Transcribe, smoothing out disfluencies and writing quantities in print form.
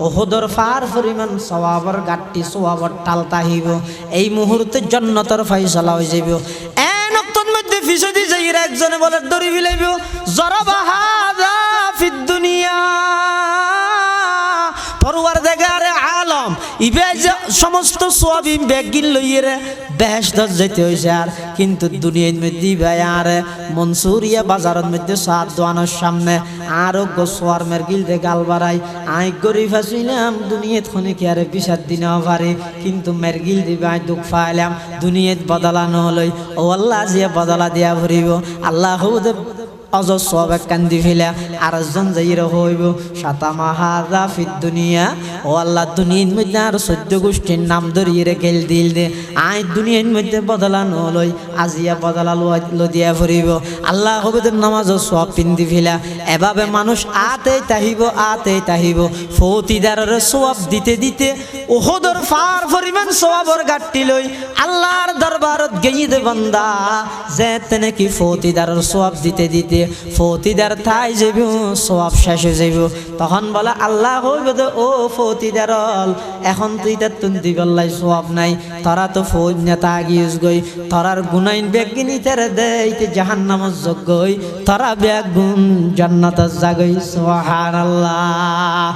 ওহদর fur পরিমাণ সওয়াবর গাট্টি সওয়াবর টাল তাহিব এই মুহূর্তে জান্নাতের ফয়সালা হয়ে যাইব এন ওয়াক্তের মধ্যে ফিসদি যাইরা একজনে বলে দড়ি ফিলাইব জরাবা হাযা ফিদ দুনিয়া পরওয়ারদিগারে আলম ইবে যে সমস্ত সওয়াব বেগিন লইরে বেহেশত যেতে হইছে আর কিন্তু দুনিয়ার মধ্যে ভাইয়ার মনসুরিয়া বাজারের মধ্যে সাত দোয়ানোর সামনে আরো গোসওয়ার মেরগিল দে গাল বাড়াই আই গরিব আছিলাম দুনিয়াত খনে কি আরে বিষাদ দিনা পারে কিন্তু মেরগিল দিবে আই দুঃখ পাইলাম দুনিয়াত বদলানো হলই ও আল্লাহ জিয়া বদলা দিয়া ভরিব আল্লাহ অজর সব কান্দি ফেলা আর জন যাইরা হইব সাতামা হাযা ফিদ দুনিয়া ও আল্লাহ দুনিয়ার মধ্যে আর 14 গোষ্ঠীর নাম ধরিয়ে গেল দিল দে আই দুনিয়ার মধ্যে বদলানো লই আজিয়া বদলালো দিয়া ভরিব আল্লাহ হবে নামাজ সব পিন্দি ফেলা এভাবে মানুষ আতে তাহিব ফৌতিদারের সওয়াব দিতে দিতে ওহদর ফার পরিমাণ সওয়াবর গাট্টি লই আল্লাহর দরবারত গিয়ে দে বান্দা যে তেনে কি ফৌতিদারের সওয়াব দিতে দিতে ফৌতিদার থাই যাইব সওয়াব শেষ হয়ে যাইব তখন বলে আল্লাহ হইব তো ও ফৌতিদার এখন তুই তার তুন্দি গল্লাই সওয়াব নাই তোরা তো ফৌজ নেতা গিয়েছ গই তোরার গুনাইন বেগিনি তেরে দেইতে জাহান্নামত যোগ্যই তোরা বেগুন জান্নাত জাগই সুবহানাল্লাহ।